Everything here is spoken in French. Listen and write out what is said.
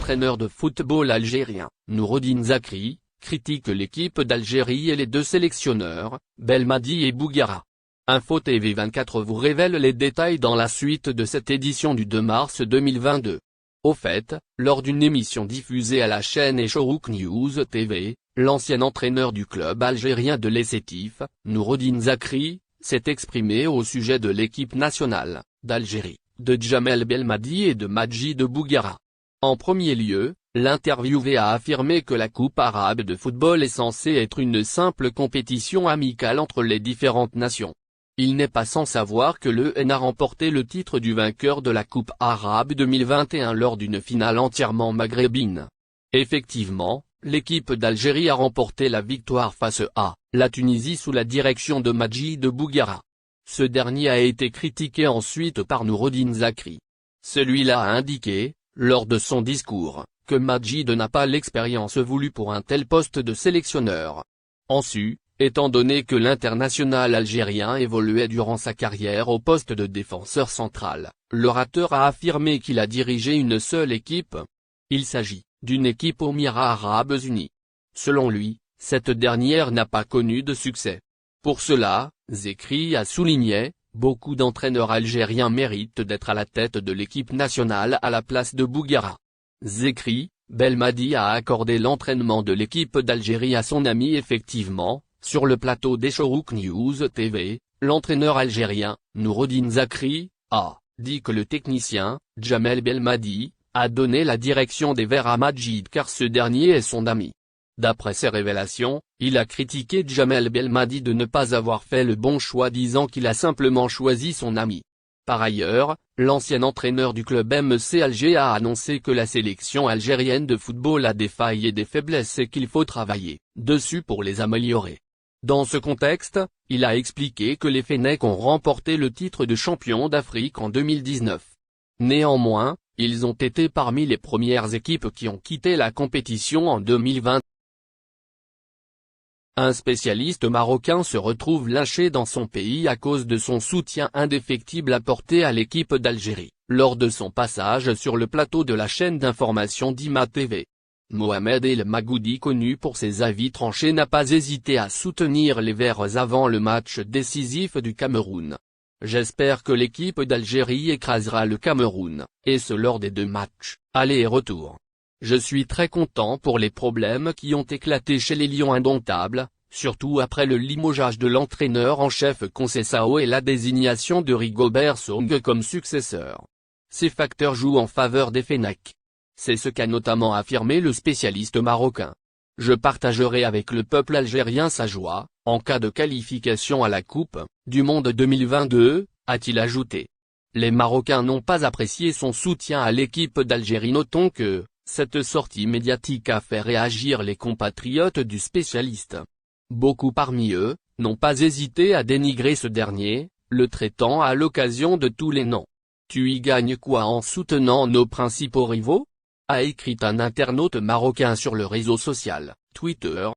l'entraîneur de football algérien, Noureddine Zakri, critique l'équipe d'Algérie et les deux sélectionneurs, Belmadi et Bougara. Info TV 24 vous révèle les détails dans la suite de cette édition du 2 mars 2022. Au fait, lors d'une émission diffusée à la chaîne Echorouk News TV, l'ancien entraîneur du club algérien de l'Essétif, Noureddine Zakri, s'est exprimé au sujet de l'équipe nationale d'Algérie, de Djamel Belmadi et de Madjid Bougara. En premier lieu, l'interviewé a affirmé que la Coupe arabe de football est censée être une simple compétition amicale entre les différentes nations. Il n'est pas sans savoir que l'EN a remporté le titre du vainqueur de la Coupe arabe 2021 lors d'une finale entièrement maghrébine. Effectivement, l'équipe d'Algérie a remporté la victoire face à la Tunisie sous la direction de Madjid Bougara. Ce dernier a été critiqué ensuite par Noureddine Zakri. Celui-là a indiqué, lors de son discours, que Madjid n'a pas l'expérience voulue pour un tel poste de sélectionneur. Ensuite, étant donné que l'international algérien évoluait durant sa carrière au poste de défenseur central, l'orateur a affirmé qu'il a dirigé une seule équipe. Il s'agit d'une équipe aux Émirats arabes unis. Selon lui, cette dernière n'a pas connu de succès. Pour cela, Zakri a souligné, beaucoup d'entraîneurs algériens méritent d'être à la tête de l'équipe nationale à la place de Bougara. Zakri, Belmadi a accordé l'entraînement de l'équipe d'Algérie à son ami. Effectivement, sur le plateau d'Echorouk News TV, l'entraîneur algérien, Noureddine Zakri, a dit que le technicien, Djamel Belmadi, a donné la direction des Verts à Madjid car ce dernier est son ami. D'après ses révélations, il a critiqué Djamel Belmadi de ne pas avoir fait le bon choix disant qu'il a simplement choisi son ami. Par ailleurs, l'ancien entraîneur du club MC Alger a annoncé que la sélection algérienne de football a des failles et des faiblesses et qu'il faut travailler dessus pour les améliorer. Dans ce contexte, il a expliqué que les Fennecs ont remporté le titre de champion d'Afrique en 2019. Néanmoins, ils ont été parmi les premières équipes qui ont quitté la compétition en 2020. Un spécialiste marocain se retrouve lynché dans son pays à cause de son soutien indéfectible apporté à l'équipe d'Algérie, lors de son passage sur le plateau de la chaîne d'information Dima TV. Mohamed El Magoudi, connu pour ses avis tranchés, n'a pas hésité à soutenir les Verts avant le match décisif du Cameroun. J'espère que l'équipe d'Algérie écrasera le Cameroun, et ce lors des 2 matchs, aller et retour. Je suis très content pour les problèmes qui ont éclaté chez les Lions indomptables, surtout après le limogeage de l'entraîneur en chef Conceição et la désignation de Rigobert Song comme successeur. Ces facteurs jouent en faveur des Fennecs. C'est ce qu'a notamment affirmé le spécialiste marocain. Je partagerai avec le peuple algérien sa joie, en cas de qualification à la Coupe du Monde 2022, a-t-il ajouté. Les Marocains n'ont pas apprécié son soutien à l'équipe d'Algérie. Notons que cette sortie médiatique a fait réagir les compatriotes du spécialiste. Beaucoup parmi eux n'ont pas hésité à dénigrer ce dernier, le traitant à l'occasion de tous les noms. Tu y gagnes quoi en soutenant nos principaux rivaux ? A écrit un internaute marocain sur le réseau social Twitter.